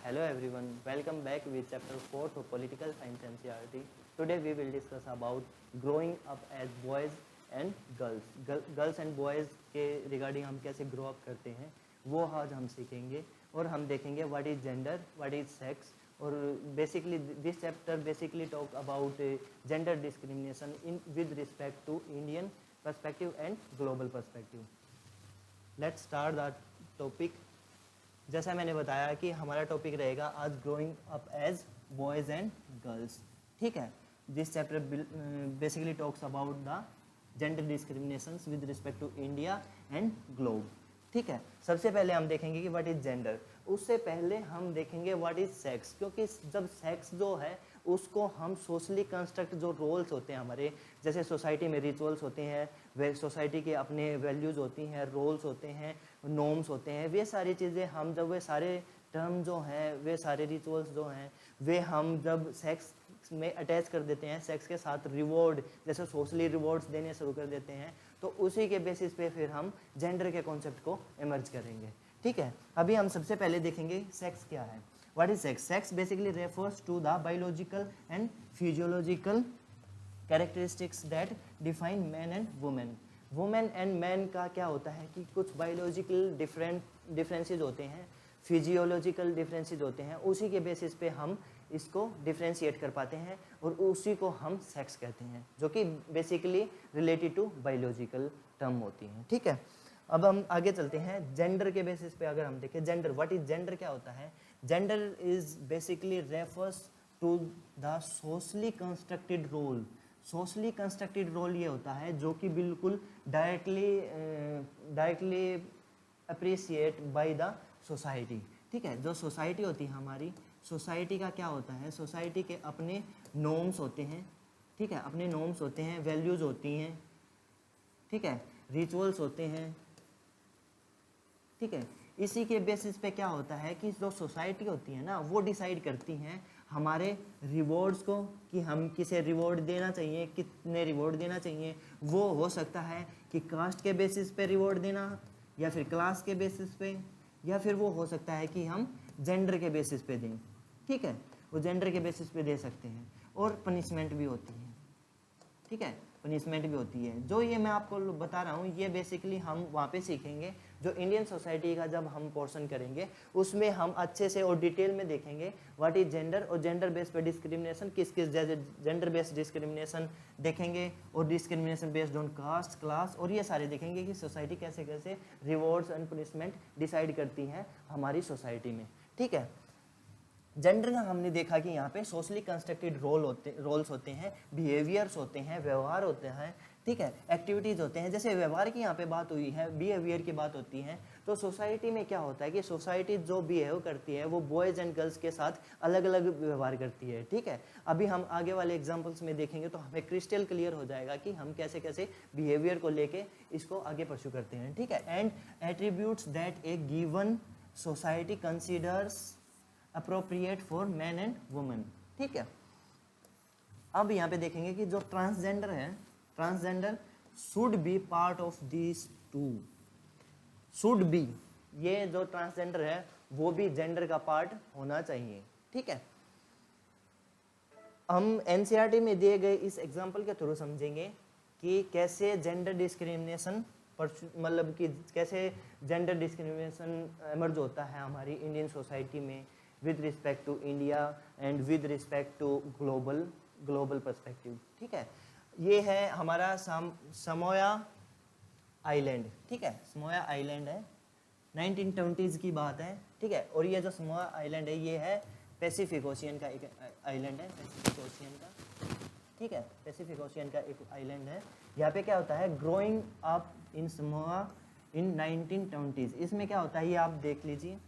Hello everyone, welcome back with chapter 4 of Political Science NCERT. Today we will discuss about growing up as boys and girls. Girls and boys के regarding हम कैसे grow up करते हैं वो आज हम सीखेंगे और हम देखेंगे what is gender, what is sex और basically this chapter basically talk about gender discrimination in with respect to Indian perspective and global perspective. Let's start the topic. जैसा मैंने बताया कि हमारा टॉपिक रहेगा आज growing up as boys and girls. ठीक है, this chapter basically talks about the gender discriminations with respect to India and globe. ठीक है, सबसे पहले हम देखेंगे कि व्हाट इज जेंडर. उससे पहले हम देखेंगे व्हाट इज सेक्स, क्योंकि जब सेक्स जो है उसको हम सोशली कंस्ट्रक्ट जो रोल्स होते हैं हमारे, जैसे सोसाइटी में रिचुअल्स होते हैं, वे सोसाइटी के अपने वैल्यूज़ होती हैं, रोल्स होते हैं, नॉर्म्स होते हैं, वे सारी चीज़ें हम जब वे सारे टर्म जो हैं, वे सारे रिचुअल्स जो हैं, वे हम जब सेक्स में अटैच कर देते हैं, सेक्स के साथ रिवॉर्ड जैसे सोशली रिवॉर्ड्स देने शुरू कर देते हैं, तो उसी के बेसिस पे फिर हम जेंडर के कॉन्सेप्ट को इमर्ज करेंगे. ठीक है, अभी हम सबसे पहले देखेंगे सेक्स क्या है. What is sex? Sex basically refers to the biological and physiological characteristics that define man and woman. Woman and man का क्या होता है कि कुछ biological differences होते हैं, physiological differences होते हैं, उसी के बेसिस पे हम इसको डिफ्रेंशिएट कर पाते हैं और उसी को हम सेक्स कहते हैं, जो कि basically related to biological term होती हैं. ठीक है, अब हम आगे चलते हैं. जेंडर के बेसिस पे अगर हम देखें जेंडर, व्हाट इज जेंडर क्या होता है. Gender is basically refers to the socially constructed role. Socially constructed role ये होता है जो कि बिल्कुल directly appreciate by the society. ठीक है, जो सोसाइटी होती है हमारी, सोसाइटी का क्या होता है, सोसाइटी के अपने नॉर्म्स होते हैं. ठीक है, अपने नॉर्म्स होते हैं, वैल्यूज़ होती हैं. ठीक है, रिचुअल्स होते हैं. ठीक है, इसी के बेसिस पे क्या होता है कि जो सोसाइटी होती है ना, वो डिसाइड करती हैं हमारे रिवॉर्ड्स को कि हम किसे रिवॉर्ड देना चाहिए, कितने रिवॉर्ड देना चाहिए. वो हो सकता है कि कास्ट के बेसिस पे रिवॉर्ड देना, या फिर क्लास के बेसिस पे, या फिर वो हो सकता है कि हम जेंडर के बेसिस पे दें. ठीक है, वो जेंडर के बेसिस पे दे सकते हैं. और पनिशमेंट भी होती है. ठीक है, पनिशमेंट भी होती है. जो ये मैं आपको बता रहा हूँ ये बेसिकली हम वहाँ पे सीखेंगे जो इंडियन सोसाइटी का जब हम पोर्शन करेंगे उसमें हम अच्छे से और डिटेल में देखेंगे व्हाट इज जेंडर और जेंडर बेस्ड पे डिस्क्रिमिनेशन, किस किस जेंडर बेस्ड डिस्क्रिमिनेशन देखेंगे और discrimination based on caste, class, और ये सारे देखेंगे कि सोसाइटी कैसे कैसे रिवॉर्ड्स एंड पनिशमेंट डिसाइड करती हैं हमारी सोसाइटी में. ठीक है, जेंडर का हमने देखा कि यहाँ पे सोशली कंस्ट्रक्टेड रोल्स होते हैं, बिहेवियर्स होते हैं, व्यवहार होते हैं. ठीक है, एक्टिविटीज़ होते हैं. जैसे व्यवहार की यहाँ पे बात हुई है, बिहेवियर की बात होती है, तो सोसाइटी में क्या होता है कि सोसाइटी जो बिहेव करती है वो बॉयज़ एंड गर्ल्स के साथ अलग अलग व्यवहार करती है. ठीक है, अभी हम आगे वाले एग्जाम्पल्स में देखेंगे तो हमें क्रिस्टल क्लियर हो जाएगा कि हम कैसे कैसे बिहेवियर को लेके इसको आगे परस्यू करते हैं. ठीक है, and attributes that A given society considers appropriate for man and women. ठीक है, अब यहाँ पे देखेंगे कि जो ट्रांसजेंडर है, transgender should be part of this too. Should be, ये जो ट्रांसजेंडर है वो भी जेंडर का पार्ट होना चाहिए. ठीक है, हम एनसीईआरटी में दिए गए इस एग्जाम्पल के थ्रू समझेंगे कि कैसे जेंडर डिस्क्रिमिनेशन मतलब कि कैसे जेंडर डिस्क्रिमिनेशन इमर्ज होता है हमारी इंडियन सोसाइटी में with respect to India and with respect to global perspective. ठीक है, ये है हमारा समोया आइलैंड. ठीक है, समोया आइलैंड है, 1920s की बात है. ठीक है, और ये जो समोया आइलैंड है ये है पैसिफिक ओशियन का एक आइलैंड है, पैसिफिक ओशियन का. ठीक है, पैसिफिक ओशियन का एक आइलैंड है. यहाँ पे क्या होता है, growing up in Samoa in 1920s. इसमें क्या होता है ये आप देख लीजिए.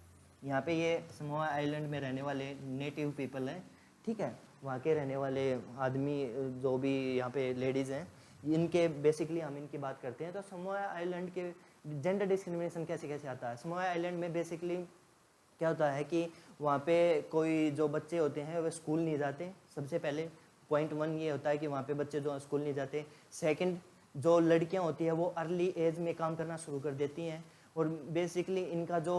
यहाँ पे ये समोआ आइलैंड में रहने वाले नेटिव पीपल हैं. ठीक है, वहाँ के रहने वाले आदमी जो भी यहाँ पे लेडीज़ हैं, इनके बेसिकली हम इनकी बात करते हैं. तो समोआ आइलैंड के जेंडर डिस्क्रिमिनेशन कैसे कैसे आता है. समोआ आइलैंड में बेसिकली क्या होता है कि वहाँ पे कोई जो बच्चे होते हैं वे स्कूल नहीं जाते. सबसे पहले पॉइंट 1 ये होता है कि वहाँ पे बच्चे जो स्कूल नहीं जाते. सेकंड, जो लड़कियाँ होती हैं वो अर्ली एज में काम करना शुरू कर देती हैं और बेसिकली इनका जो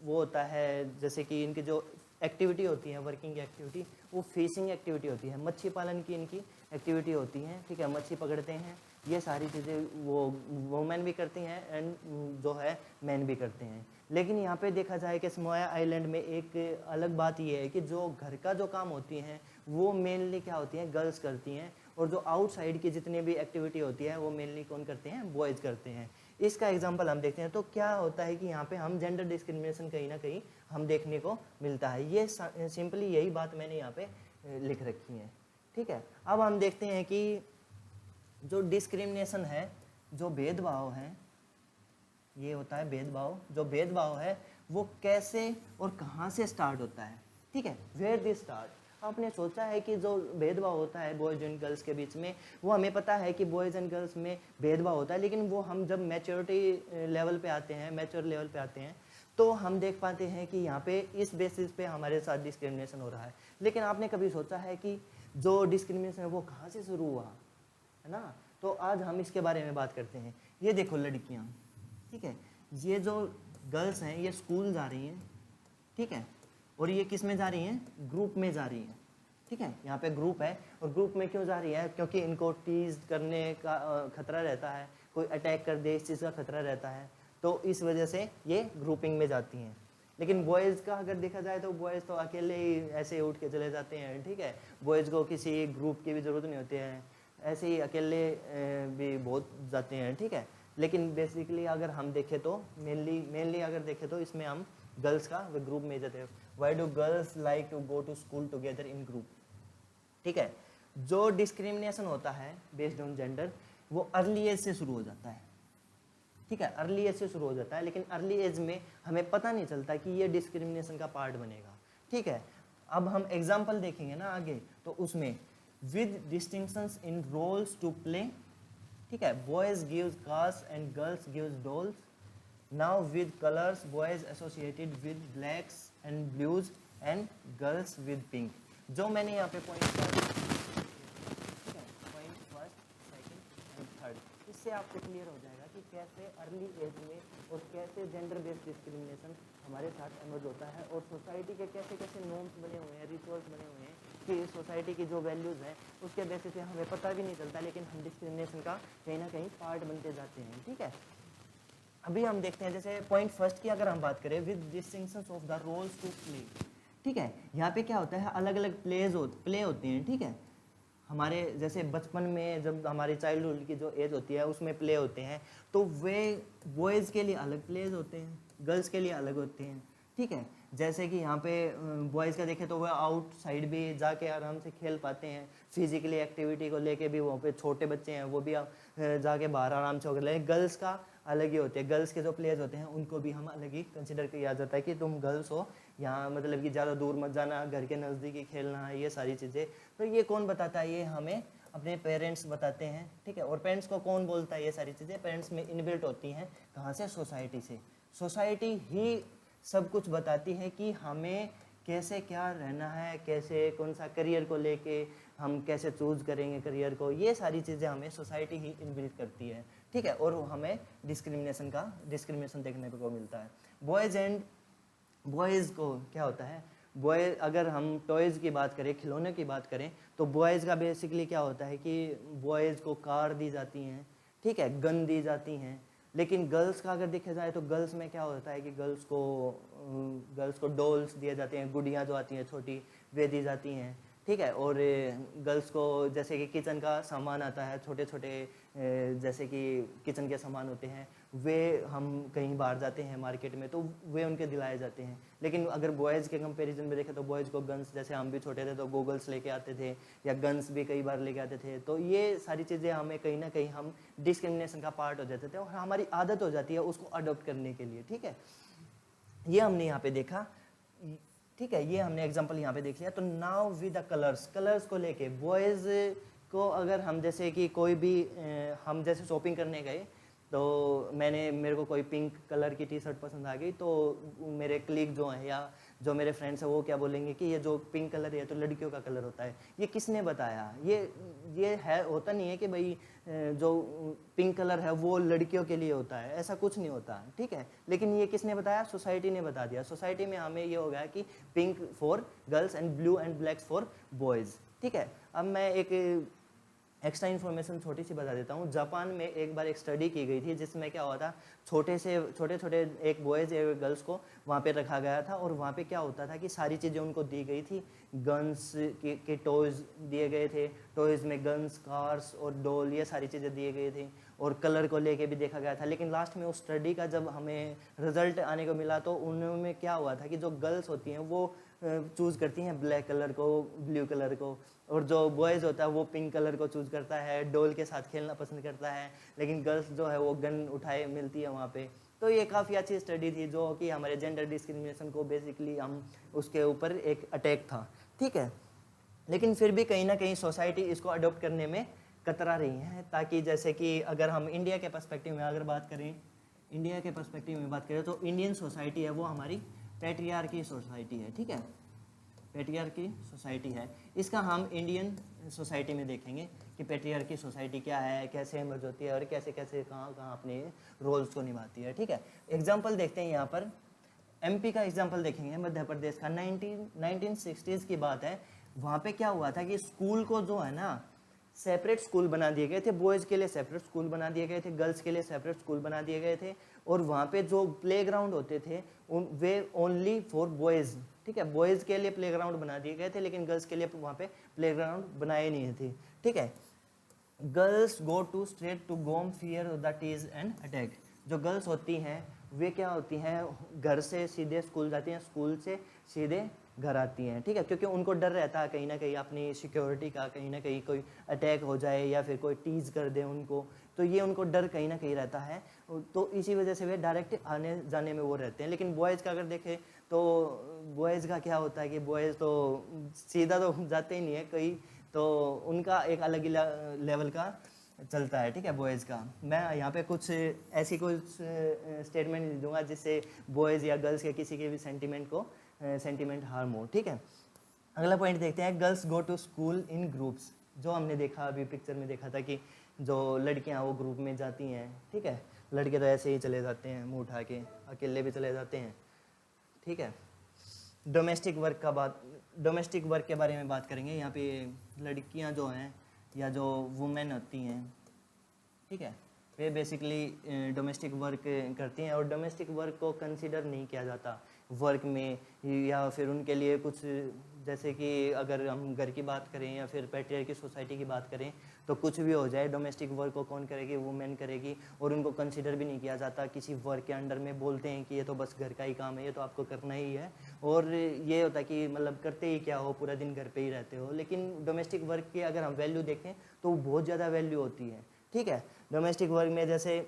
वो होता है, जैसे कि इनके जो एक्टिविटी होती है, वर्किंग एक्टिविटी, वो फिशिंग एक्टिविटी होती है, मच्छी पालन की इनकी एक्टिविटी होती है, ठीक है, मच्छी पकड़ते हैं, ये सारी चीज़ें वो वुमेन भी करती हैं एंड जो है मैन भी करते हैं। लेकिन यहाँ पे देखा जाए कि समोआ आइलैंड में एक अलग बात ये है कि जो घर का जो काम होती हैं वो मेनली क्या होती हैं, गर्ल्स करती हैं, और जो आउटसाइड की जितनी भी एक्टिविटी होती है वो मेनली कौन करते हैं, बॉयज़ करते हैं। इसका एग्जांपल हम देखते हैं तो क्या होता है कि यहाँ पे हम जेंडर डिस्क्रिमिनेशन कहीं ना कहीं हम देखने को मिलता है। ये सिंपली यही बात मैंने यहाँ पे लिख रखी है, ठीक है। अब हम देखते हैं कि जो डिस्क्रिमिनेशन है, जो भेदभाव है, ये होता है भेदभाव, जो भेदभाव है वो कैसे और कहाँ से स्टार्ट होता है, ठीक है, वेयर दिस स्टार्ट। आपने सोचा है कि जो भेदभाव होता है बॉयज़ एंड गर्ल्स के बीच में, वो हमें पता है कि बॉयज़ एंड गर्ल्स में भेदभाव होता है, लेकिन वो हम जब मैच्योरिटी लेवल पे आते हैं, मैच्योर लेवल पे आते हैं, तो हम देख पाते हैं कि यहाँ पे इस बेसिस पे हमारे साथ डिस्क्रिमिनेशन हो रहा है। लेकिन आपने कभी सोचा है कि जो डिस्क्रिमिनेशन है वो कहाँ से शुरू हुआ, है ना? तो आज हम इसके बारे में बात करते हैं। ये देखो लड़कियाँ, ठीक है, ये जो गर्ल्स हैं ये स्कूल जा रही हैं, ठीक है, और ये किस में जा रही हैं, ग्रुप में जा रही हैं, ठीक है, यहाँ पे ग्रुप है, और ग्रुप में क्यों जा रही है, क्योंकि इनको टीज करने का खतरा रहता है, कोई अटैक कर दे इस चीज़ का खतरा रहता है, तो इस वजह से ये ग्रुपिंग में जाती हैं। लेकिन बॉयज़ का अगर देखा जाए तो बॉयज़ तो अकेले ही ऐसे उठ के चले जाते हैं, ठीक है, बॉयज़ को किसी ग्रुप की भी ज़रूरत नहीं होती है, ऐसे ही अकेले भी बहुत जाते हैं, ठीक है। लेकिन बेसिकली अगर हम देखें तो मेनली अगर देखें तो इसमें हम गर्ल्स का वे ग्रुप में जाते हैं। Why do girls like to go to school together in group, ठीक है। जो डिस्क्रिमिनेशन होता है बेस्ड ऑन जेंडर वो अर्ली एज से शुरू हो जाता है, ठीक है, अर्ली एज से शुरू हो जाता है, लेकिन अर्ली एज में हमें पता नहीं चलता कि ये डिस्क्रिमिनेशन का पार्ट बनेगा, ठीक है। अब हम एग्जाम्पल देखेंगे ना आगे, तो उसमें with distinctions in roles to play, ठीक है, boys gives cars and girls gives dolls, now with colors boys associated with blacks and blues and girls with pink। जो मैंने यहाँ पे point first, second and third, इससे आपको clear हो जाएगा कि कैसे अर्ली एज में और कैसे जेंडर बेस्ड डिस्क्रिमिनेशन हमारे साथ एमर्ज होता है, और सोसाइटी के कैसे कैसे नॉर्म्स बने हुए हैं, रिचुअल्स बने हुए हैं कि सोसाइटी की जो वैल्यूज़ हैं उसके बेसिस पे हमें पता भी नहीं चलता, लेकिन हम डिस्क्रिमिनेशन का कहीं ना कहीं पार्ट बनते जाते हैं, ठीक है। अभी हम देखते हैं जैसे पॉइंट फर्स्ट की अगर हम बात करें, with distinctions of the roles to play, ठीक है, यहाँ पे क्या होता है, अलग अलग प्ले होते हैं, ठीक है। हमारे जैसे बचपन में जब हमारी चाइल्डहुड की जो एज होती है उसमें प्ले होते हैं, तो वे बॉयज़ के लिए अलग प्लेज होते हैं, गर्ल्स के लिए अलग होते हैं, ठीक है। जैसे कि यहाँ पे बॉयज़ का देखें तो वह आउटसाइड भी जाके आराम से खेल पाते हैं, फिजिकली एक्टिविटी को लेके भी वहाँ पे छोटे बच्चे हैं वो भी जाके बाहर आराम से होकर लेकिन गर्ल्स का अलग ही होते हैं, गर्ल्स के जो प्लेयर्स होते हैं उनको भी हम अलग ही कंसिडर किया जाता है कि तुम गर्ल्स हो, यहाँ मतलब कि ज़्यादा दूर मत जाना, घर के नज़दीक ही खेलना है, ये सारी चीज़ें। तो ये कौन बताता है, ये हमें अपने पेरेंट्स बताते हैं, ठीक है। और पेरेंट्स को कौन बोलता है, ये सारी चीज़ें पेरेंट्स में इनबिल्ट होती हैं, कहाँ से, सोसाइटी से। सोसाइटी ही सब कुछ बताती है कि हमें कैसे क्या रहना है, कैसे कौन सा करियर को लेके हम कैसे चूज़ करेंगे करियर को, ये सारी चीज़ें हमें सोसाइटी ही इनबिल्ट करती है, ठीक है। और हमें डिस्क्रिमिनेशन देखने को मिलता है। बॉयज़ को क्या होता है, बॉय अगर हम टॉयज़ की बात करें, खिलौने की बात करें, तो बॉयज़ का बेसिकली क्या होता है कि बॉयज़ को कार दी जाती हैं, ठीक है, गन दी जाती हैं। लेकिन गर्ल्स का अगर देखा जाए तो गर्ल्स में क्या होता है कि गर्ल्स को डॉल्स दिए जाते हैं, गुड़ियाँ जो आती हैं छोटी वे दी जाती हैं, ठीक है। और गर्ल्स को जैसे कि किचन का सामान आता है, छोटे छोटे जैसे कि किचन के सामान होते हैं, वे हम कहीं बाहर जाते हैं मार्केट में तो वे उनके दिलाए जाते हैं। लेकिन अगर बॉयज़ के कंपैरिजन में देखें तो बॉयज़ को गन्स, जैसे हम भी छोटे थे तो गॉगल्स लेके आते थे या गन्स भी कई बार लेके आते थे, तो ये सारी चीज़ें हमें कहीं ना कहीं हम डिस्क्रिमिनेशन का पार्ट हो जाते थे और हमारी आदत हो जाती है उसको अडॉप्ट करने के लिए, ठीक है। ये हमने यहाँ पे देखा, ठीक है, ये हमने एग्जांपल यहाँ पे देख लिया। तो नाउ विद द कलर्स को लेके बॉयज़ को अगर हम जैसे कि कोई भी हम जैसे शॉपिंग करने गए तो मेरे को कोई पिंक कलर की टी शर्ट पसंद आ गई, तो मेरे क्लिक जो है या जो मेरे फ्रेंड्स हैं वो क्या बोलेंगे कि ये जो पिंक कलर है तो लड़कियों का कलर होता है। ये किसने बताया? ये है, होता नहीं है कि भाई जो पिंक कलर है वो लड़कियों के लिए होता है, ऐसा कुछ नहीं होता, ठीक है। लेकिन ये किसने बताया? सोसाइटी ने बता दिया। सोसाइटी में हमें ये हो गया कि pink for girls and blue and black for boys, ठीक है। अब मैं एक एक्स्ट्रा इन्फॉर्मेशन छोटी सी बता देता हूँ। जापान में एक बार एक स्टडी की गई थी जिसमें क्या हुआ था, छोटे छोटे एक बॉयज़ या गर्ल्स को वहाँ पे रखा गया था, और वहाँ पे क्या होता था कि सारी चीज़ें उनको दी गई थी। गन्स के टॉयज़ दिए गए थे, टॉयज़ में गन्स, कार्स और डॉल, ये सारी चीज़ें दिए गए थे, और कलर को लेके भी देखा गया था। लेकिन लास्ट में उस स्टडी का जब हमें रिजल्ट आने को मिला तो उनमें क्या हुआ था कि जो गर्ल्स होती हैं वो चूज़ करती हैं ब्लैक कलर को, ब्लू कलर को, और जो बॉयज़ होता है वो पिंक कलर को चूज़ करता है, डॉल के साथ खेलना पसंद करता है। लेकिन गर्ल्स जो है वो गन उठाए मिलती है वहाँ पे। तो ये काफ़ी अच्छी स्टडी थी जो कि हमारे जेंडर डिस्क्रिमिनेशन को बेसिकली हम उसके ऊपर एक अटैक था, ठीक है। लेकिन फिर भी कहीं ना कहीं सोसाइटी इसको अडॉप्ट करने में कतरा रही है, ताकि जैसे कि अगर हम इंडिया के पर्सपेक्टिव में अगर बात करें, इंडिया के पर्सपेक्टिव में बात करें तो इंडियन सोसाइटी है वो हमारी पैट्रियार्की सोसाइटी है, ठीक है। पैट्रियार्की सोसाइटी है, इसका हम इंडियन सोसाइटी में देखेंगे कि पैट्रियार्की सोसाइटी क्या है, कैसे इमर्ज होती है और कैसे कैसे कहाँ कहाँ अपने रोल्स को निभाती है, ठीक है। एग्जाम्पल देखते हैं यहाँ पर, एमपी का एग्जाम्पल देखेंगे, मध्य प्रदेश का। 1960s की बात है। वहाँ पे क्या हुआ था कि स्कूल को जो है ना सेपरेट स्कूल बना दिए गए थे, बॉयज़ के लिए सेपरेट स्कूल बना दिए गए थे, गर्ल्स के लिए सेपरेट स्कूल बना दिए गए थे, और वहाँ पे जो प्लेग्राउंड होते थे वे ओनली फॉर बॉयज़, ठीक है। बॉयज़ के लिए प्लेग्राउंड बना दिए गए थे, लेकिन गर्ल्स के लिए वहाँ पे प्लेग्राउंड बनाए नहीं थे, ठीक है। Girls go to straight to home fear the tease and attack. जो गर्ल्स होती हैं वे क्या होती हैं, घर से सीधे स्कूल जाती हैं, स्कूल से सीधे घर आती हैं, ठीक है, क्योंकि उनको डर रहता है कहीं ना कहीं अपनी सिक्योरिटी का, कहीं ना कहीं कोई अटैक हो जाए या फिर कोई टीज कर दे उनको, तो ये उनको डर कहीं ना कहीं रहता है। तो इसी वजह से वे डायरेक्ट आने जाने में वो रहते हैं। लेकिन बॉयज़ का अगर देखें तो बॉयज़ का क्या होता है कि बॉयज़ तो सीधा तो जाते ही नहीं है कहीं, तो उनका एक अलग ही लेवल का चलता है, ठीक है, बॉयज़ का। मैं यहाँ पे कुछ ऐसी कुछ स्टेटमेंट दूंगा जिससे बॉयज़ या गर्ल्स के किसी के भी सेंटिमेंट हार्म हो, ठीक है। अगला पॉइंट देखते हैं, girls go to school in groups. जो हमने देखा अभी पिक्चर में देखा था कि जो लड़कियाँ वो ग्रुप में जाती हैं, ठीक है। लड़के तो ऐसे ही चले जाते हैं मुँह उठा के, अकेले भी चले जाते हैं, ठीक है। डोमेस्टिक वर्क के बारे में बात करेंगे। यहाँ पे लड़कियाँ जो हैं या जो वुमेन होती हैं, ठीक है, वे बेसिकली डोमेस्टिक वर्क करती हैं, और डोमेस्टिक वर्क को कंसीडर नहीं किया जाता वर्क में, या फिर उनके लिए कुछ, जैसे कि अगर हम घर की बात करें या फिर पैट्रियार्की सोसाइटी की बात करें तो कुछ भी हो जाए डोमेस्टिक वर्क को कौन करेगी, वुमेन करेगी, और उनको कंसीडर भी नहीं किया जाता किसी वर्क के अंडर में। बोलते हैं कि ये तो बस घर का ही काम है, ये तो आपको करना ही है, और ये होता है कि मतलब करते ही क्या हो, पूरा दिन घर पे ही रहते हो। लेकिन डोमेस्टिक वर्क की अगर हम वैल्यू देखें तो बहुत ज़्यादा वैल्यू होती है, ठीक है। डोमेस्टिक वर्क में जैसे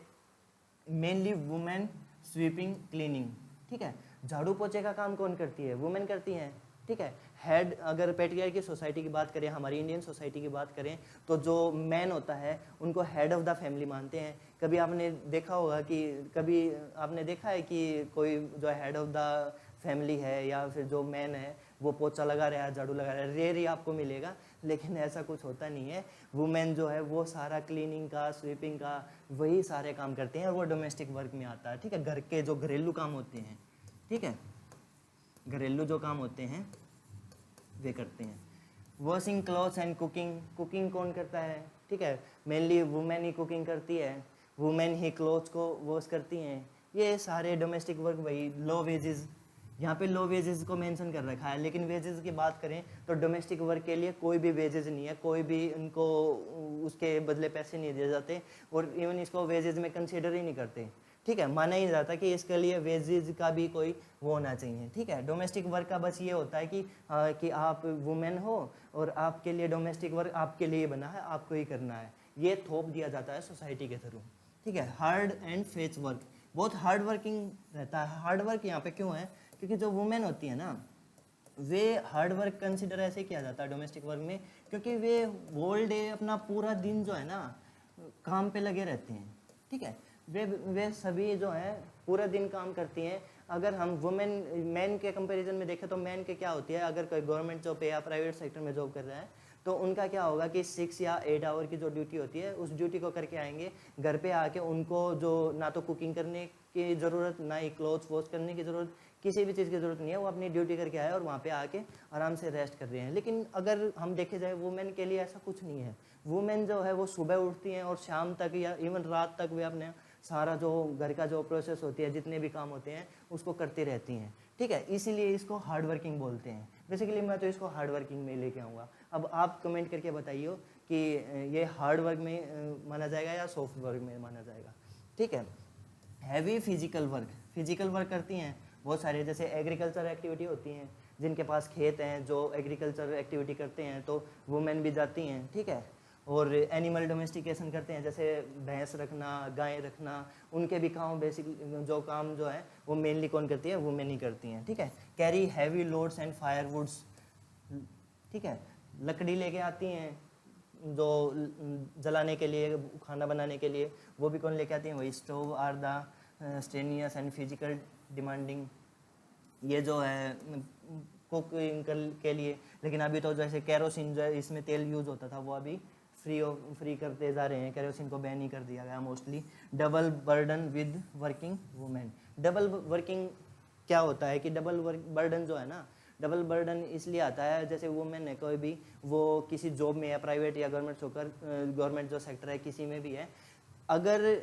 मेनली वुमेन स्वीपिंग, क्लीनिंग, ठीक है। झाड़ू पोछे का काम कौन करती है? वुमेन करती हैं, ठीक है। हेड, अगर पैट्रियार्की सोसाइटी की बात करें, हमारी इंडियन सोसाइटी की बात करें, तो जो मैन होता है उनको हेड ऑफ द फैमिली मानते हैं। कभी आपने देखा होगा कि कभी आपने देखा है कि कोई जो हेड ऑफ द फैमिली है या फिर जो मैन है वो पोछा लगा रहा है, झाड़ू लगा रहा है? रेयर ही आपको मिलेगा, लेकिन ऐसा कुछ होता नहीं है। वुमेन जो है वो सारा क्लीनिंग का, स्वीपिंग का, वही सारे काम करते हैं, और वो डोमेस्टिक वर्क में आता है, ठीक है। घर के जो घरेलू काम होते हैं, ठीक है, घरेलू जो काम होते हैं वे करते हैं। वॉशिंग क्लॉथ्स एंड कुकिंग कौन करता है? ठीक है, मेनली वुमेन ही कुकिंग करती है, वुमेन ही क्लॉथ्स को वॉश करती हैं। ये सारे डोमेस्टिक वर्क वही। लो वेजेस, यहाँ पे लो वेजेस को मेंशन कर रखा है, लेकिन वेजेस की बात करें तो डोमेस्टिक वर्क के लिए कोई भी वेजेस नहीं है, कोई भी उनको उसके बदले पैसे नहीं दिए जाते, और इवन इसको वेजेस में कंसीडर ही नहीं करते, ठीक है। माना ही जाता कि इसके लिए वेजेस का भी कोई वो होना चाहिए, ठीक है। डोमेस्टिक वर्क का बस ये होता है कि आप वुमेन हो और आपके लिए डोमेस्टिक वर्क आपके लिए बना है, आपको ही करना है, ये थोप दिया जाता है सोसाइटी के थ्रू, ठीक है। हार्ड एंड फेच वर्क, बहुत हार्ड वर्किंग रहता है। हार्ड वर्क यहाँ पे क्यों है? क्योंकि जो वुमेन होती है ना, वे हार्ड वर्क कंसिडर ऐसे किया जाता है डोमेस्टिक वर्क में, क्योंकि वे होल डे अपना पूरा दिन जो है ना काम पे लगे रहते हैं, ठीक है। वे सभी जो हैं पूरा दिन काम करती हैं। अगर हम वुमेन मैन के कंपैरिजन में देखें तो मैन के क्या होती है, अगर कोई गवर्नमेंट जॉब पे या प्राइवेट सेक्टर में जॉब कर रहा है तो उनका क्या होगा कि 6 या 8 आवर की जो ड्यूटी होती है उस ड्यूटी को करके आएंगे, घर पे आके उनको जो ना तो कुकिंग करने की ज़रूरत, ना ही क्लोथ्स वॉश करने की ज़रूरत, किसी भी चीज़ की ज़रूरत नहीं है, वो अपनी ड्यूटी करके आए और वहाँ पे आके आराम से रेस्ट कर रहे हैं। लेकिन अगर हम देखे जाए वुमेन के लिए ऐसा कुछ नहीं है। वुमेन जो है वो सुबह उठती हैं और शाम तक या इवन रात तक वे अपने सारा जो घर का जो प्रोसेस होती है, जितने भी काम होते हैं उसको करती रहती हैं, ठीक है। इसीलिए इसको हार्ड वर्किंग बोलते हैं। बेसिकली मैं तो इसको हार्ड वर्किंग में लेके आऊँगा। अब आप कमेंट करके बताइए कि ये हार्ड वर्क में माना जाएगा या सॉफ्ट वर्क में माना जाएगा, ठीक है। हैवी फिजिकल वर्क करती हैं बहुत सारे, जैसे एग्रीकल्चर एक्टिविटी होती हैं, जिनके पास खेत हैं जो एग्रीकल्चर एक्टिविटी करते हैं तो वुमेन भी जाती हैं, ठीक है। और एनिमल डोमेस्टिकेशन करते हैं, जैसे भैंस रखना, गाय रखना, उनके भी काम बेसिक जो काम जो है वो मेनली कौन करती है, वुमेन ही करती हैं, ठीक है। कैरी हैवी लोड्स एंड फायरवुड्स, ठीक है, लकड़ी लेके आती हैं जो जलाने के लिए, खाना बनाने के लिए, वो भी कौन लेके आती हैं, वही stove are the strenuous and physical demanding, ये जो है कुकिंग के लिए। लेकिन अभी तो जैसे केरोसिन जो है इसमें तेल यूज होता था वो अभी फ्री करते जा रहे हैं, केरोसिन को बैन ही कर दिया गया mostly. Double burden with working women, double working क्या होता है कि डबल बर्डन जो है ना, डबल बर्डन इसलिए आता है जैसे वुमेन है कोई भी, वो किसी जॉब में या प्राइवेट या गवर्नमेंट जो सेक्टर है किसी में भी है, अगर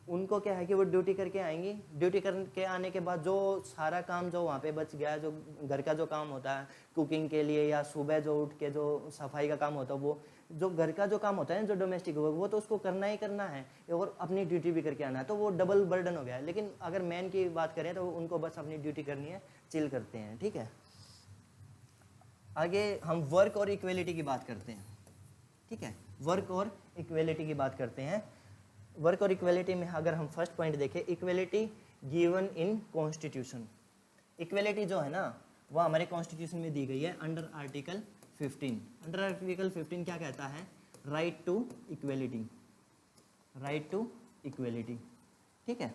उनको क्या है कि वो ड्यूटी करके आएंगी, ड्यूटी करके आने के बाद जो सारा काम जो वहाँ पे बच गया, जो घर का जो काम होता है कुकिंग के लिए या सुबह जो उठ के जो सफाई का काम होता है, वो जो घर का जो काम होता है जो डोमेस्टिक वर्क, वो तो उसको करना ही करना है और अपनी ड्यूटी भी करके आना है, तो वो डबल बर्डन हो गया है। लेकिन अगर मैन की बात करें तो उनको बस अपनी ड्यूटी करनी है, चिल करते हैं, ठीक है। आगे हम वर्क और इक्वेलिटी की बात करते हैं, ठीक है। वर्क और इक्वेलिटी की बात करते हैं। वर्क और इक्वेलिटी में अगर हम फर्स्ट पॉइंट देखें, equality given in constitution. Equality जो है ना वो हमारे कॉन्स्टिट्यूशन में दी गई है अंडर आर्टिकल 15। अंडर आर्टिकल 15 क्या कहता है, right to equality, right to equality, ठीक है।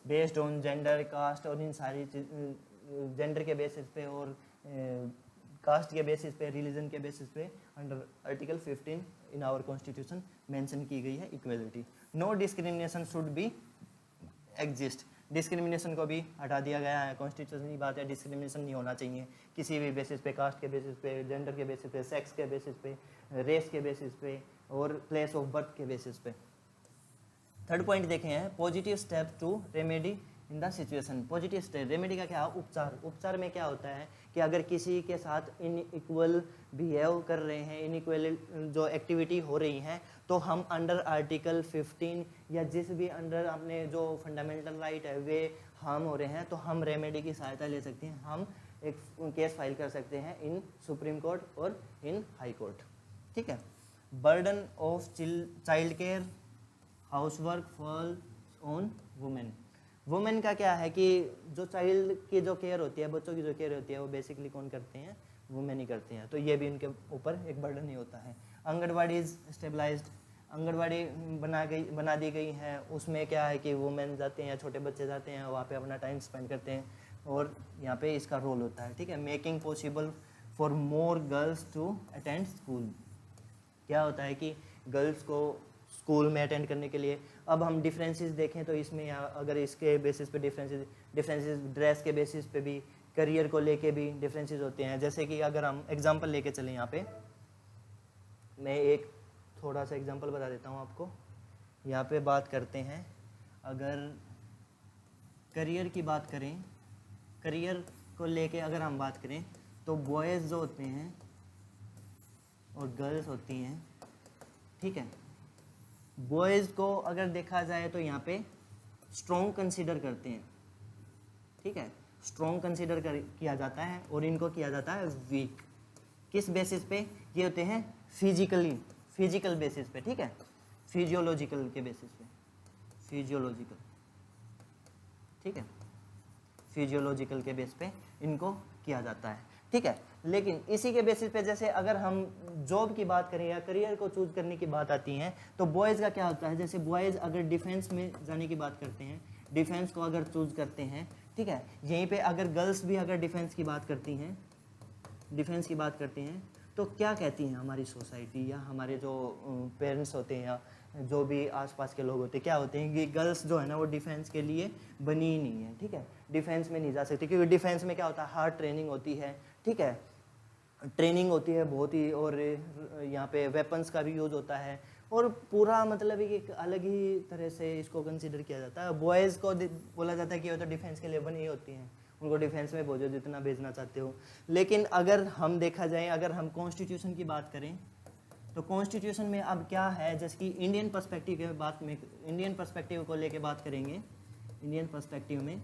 बेस्ड ऑन जेंडर, कास्ट और इन सारी जेंडर के बेसिस पे और कास्ट के बेसिस पे, रिलीजन के बेसिस पे under article 15 in our constitution mention की गई है equality. No discrimination should be exist, discrimination को भी हटा दिया गया है। कॉन्स्टिट्यूशन की बात है, डिस्क्रिमिनेशन नहीं होना चाहिए किसी भी बेसिस पे, कास्ट के बेसिस पे, जेंडर के बेसिस पे, सेक्स के बेसिस पे, रेस के बेसिस पे और प्लेस ऑफ बर्थ के बेसिस पे। थर्ड पॉइंट देखे हैं, positive step to remedy in the situation. Positive step, remedy का क्या, उपचार। उपचार में क्या होता है कि अगर किसी के साथ इनइक्वल बिहेव कर रहे हैं, इनइक्वल जो एक्टिविटी हो रही है, तो हम अंडर आर्टिकल 15 या जिस भी अंडर अपने जो फंडामेंटल राइट है वे हार्म हो रहे हैं, तो हम रेमेडी की सहायता ले सकते हैं। हम एक केस फाइल कर सकते हैं इन सुप्रीम कोर्ट और इन हाई कोर्ट, ठीक है। Burden of child care, house work fall on women. Women का क्या है कि जो चाइल्ड की जो केयर होती है, बच्चों की जो केयर होती है, वो बेसिकली कौन करते हैं, वुमेन ही करते हैं, तो ये भी इनके ऊपर एक बर्डन ही होता है। आंगनबाड़ी स्टेबलाइज्ड, आंगनबाड़ी बना दी गई है, उसमें क्या है कि वुमेन जाते हैं या छोटे बच्चे जाते हैं, वहाँ पे अपना टाइम स्पेंड करते हैं और यहाँ पे इसका रोल होता है, ठीक है। Making possible for more girls to attend school, क्या होता है कि गर्ल्स को स्कूल में अटेंड करने के लिए, अब हम डिफरेंसेस देखें तो इसमें अगर इसके बेसिस पे डिफरेंसेस ड्रेस के बेसिस पे भी, करियर को लेके भी डिफरेंसेस होते हैं। जैसे कि अगर हम एग्जांपल लेके चलें, यहाँ पे मैं एक थोड़ा सा एग्जांपल बता देता हूँ आपको। यहाँ पे बात करते हैं, अगर करियर की बात करें, करियर को लेके अगर हम बात करें तो बॉयज़ जो होते हैं और गर्ल्स होती हैं, ठीक है। बॉयज़ को अगर देखा जाए तो यहाँ पे स्ट्रॉन्ग कंसीडर करते हैं, ठीक है, स्ट्रॉन्ग कंसीडर किया जाता है और इनको किया जाता है वीक। किस बेसिस पे ये होते हैं, फिजिकल बेसिस पे, ठीक है, फिजियोलॉजिकल के बेसिस पे, फिजियोलॉजिकल, ठीक है, फिजियोलॉजिकल के बेस पे इनको किया जाता है, ठीक है। लेकिन इसी के बेसिस पे जैसे अगर हम जॉब की बात करें या करियर को चूज करने की बात आती है तो बॉयज़ का क्या होता है, जैसे बॉयज़ अगर डिफेंस में जाने की बात करते हैं, डिफेंस को अगर चूज करते हैं, ठीक है, यहीं पे अगर गर्ल्स भी अगर डिफेंस की बात करती हैं, डिफेंस की बात करती हैं, तो क्या कहती हैं हमारी सोसाइटी या हमारे जो पेरेंट्स होते हैं या जो भी आसपास के लोग होते हैं, क्या होते हैं कि गर्ल्स जो है ना वो डिफेंस के लिए बनी ही नहीं है, ठीक है, डिफेंस में नहीं जा सकती, क्योंकि डिफेंस में क्या होता है, हार्ड ट्रेनिंग होती है, ठीक है, ट्रेनिंग होती है बहुत ही, और यहाँ पे वेपन्स का भी यूज़ होता है, और पूरा मतलब एक अलग ही तरह से इसको कंसिडर किया जाता है। बॉयज़ को बोला जाता है कि वो तो डिफेंस के लिए बनी ही होती हैं, उनको डिफेंस में भेजो जितना भेजना चाहते हो। लेकिन अगर हम देखा जाए, अगर हम कॉन्स्टिट्यूशन की बात करें तो कॉन्स्टिट्यूशन में अब क्या है, जैसे कि इंडियन पर्सपेक्टिव के बात में, इंडियन पर्सपेक्टिव को लेके बात करेंगे, इंडियन पर्सपेक्टिव में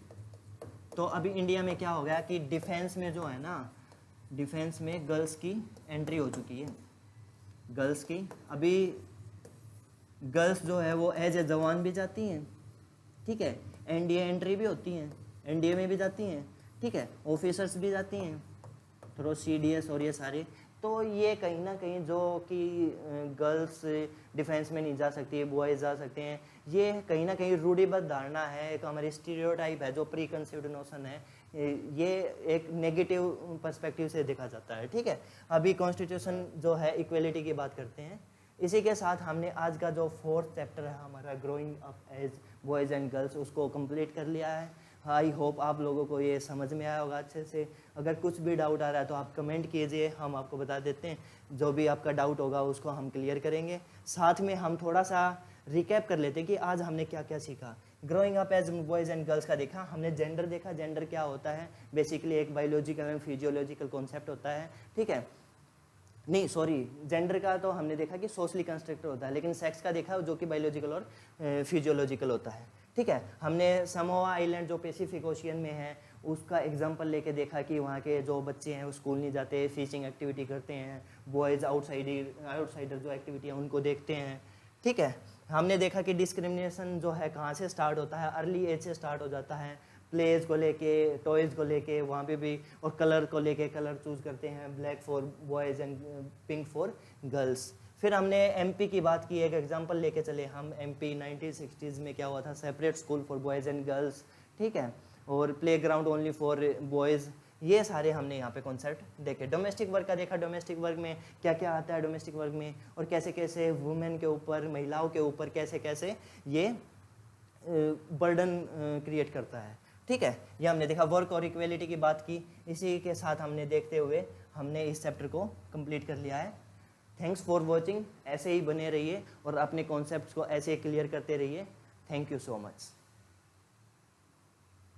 तो अभी इंडिया में क्या हो गया कि डिफेंस में जो है ना, डिफेंस में गर्ल्स की एंट्री हो चुकी है, गर्ल्स की अभी गर्ल्स जो है वो एज ए जवान भी जाती हैं, ठीक है, एनडीए एंट्री भी होती हैं, एनडीए में भी जाती हैं, ठीक है, ऑफिसर्स भी जाती हैं थ्रू सीडीएस और ये सारे। तो ये कहीं ना कहीं जो कि गर्ल्स डिफेंस में नहीं जा सकती, बॉयज़ जा सकते हैं, ये कहीं ना कहीं रूढ़िबद्ध धारणा है, एक हमारी स्टीरियोटाइप है, जो प्री कंसीव्ड नोशन है, ये एक नेगेटिव पर्सपेक्टिव से देखा जाता है, ठीक है। अभी कॉन्स्टिट्यूशन जो है इक्वलिटी की बात करते हैं। इसी के साथ हमने आज का जो 4th चैप्टर है हमारा growing up as boys and girls, उसको कंप्लीट कर लिया है। आई होप आप लोगों को ये समझ में आया होगा अच्छे से। अगर कुछ भी डाउट आ रहा है तो आप कमेंट कीजिए, हम आपको बता देते हैं, जो भी आपका डाउट होगा उसको हम क्लियर करेंगे। साथ में हम थोड़ा सा रिकैप कर लेते हैं कि आज हमने क्या क्या सीखा। Growing up as boys and girls का देखा हमने, जेंडर देखा, जेंडर क्या होता है, बेसिकली एक बायोलॉजिकल एंड फिजियोलॉजिकल कॉन्सेप्ट होता है, ठीक है, नहीं सॉरी, जेंडर का तो हमने देखा कि सोशली कंस्ट्रक्टेड होता है, लेकिन सेक्स का देखा जो कि बायोलॉजिकल और फिजियोलॉजिकल होता है, ठीक है। हमने समोआ आइलैंड जो पैसिफिक ओशियन में है उसका एग्जांपल लेके देखा कि वहाँ के जो बच्चे हैं वो स्कूल नहीं जाते, फिशिंग एक्टिविटी करते हैं, बॉयज़ आउटसाइडर जो एक्टिविटी है उनको देखते हैं, ठीक है। हमने देखा कि डिस्क्रिमिनेशन जो है कहाँ से स्टार्ट होता है, अर्ली एज से स्टार्ट हो जाता है, प्लेज को लेके, टॉयज़ को लेके, वहाँ पे भी, और कलर को लेके, कलर चूज़ करते हैं, black for boys and pink for girls. फिर हमने एमपी की बात की, एक एग्जांपल लेके चले हम, एमपी 1960s में क्या हुआ था, separate school for boys and girls, ठीक है, और play ground only for boys, ये सारे हमने यहाँ पे कॉन्सेप्ट देखे। डोमेस्टिक वर्क का देखा, डोमेस्टिक वर्क में क्या क्या आता है डोमेस्टिक वर्क में, और कैसे कैसे वुमेन के ऊपर, महिलाओं के ऊपर कैसे कैसे ये बर्डन क्रिएट करता है, ठीक है, ये हमने देखा। वर्क और इक्वेलिटी की बात की, इसी के साथ हमने देखते हुए हमने इस चैप्टर को कंप्लीट कर लिया है। थैंक्स फॉर वॉचिंग, ऐसे ही बने रहिए और अपने कॉन्सेप्ट्स को ऐसे क्लियर करते रहिए। Thank you so much.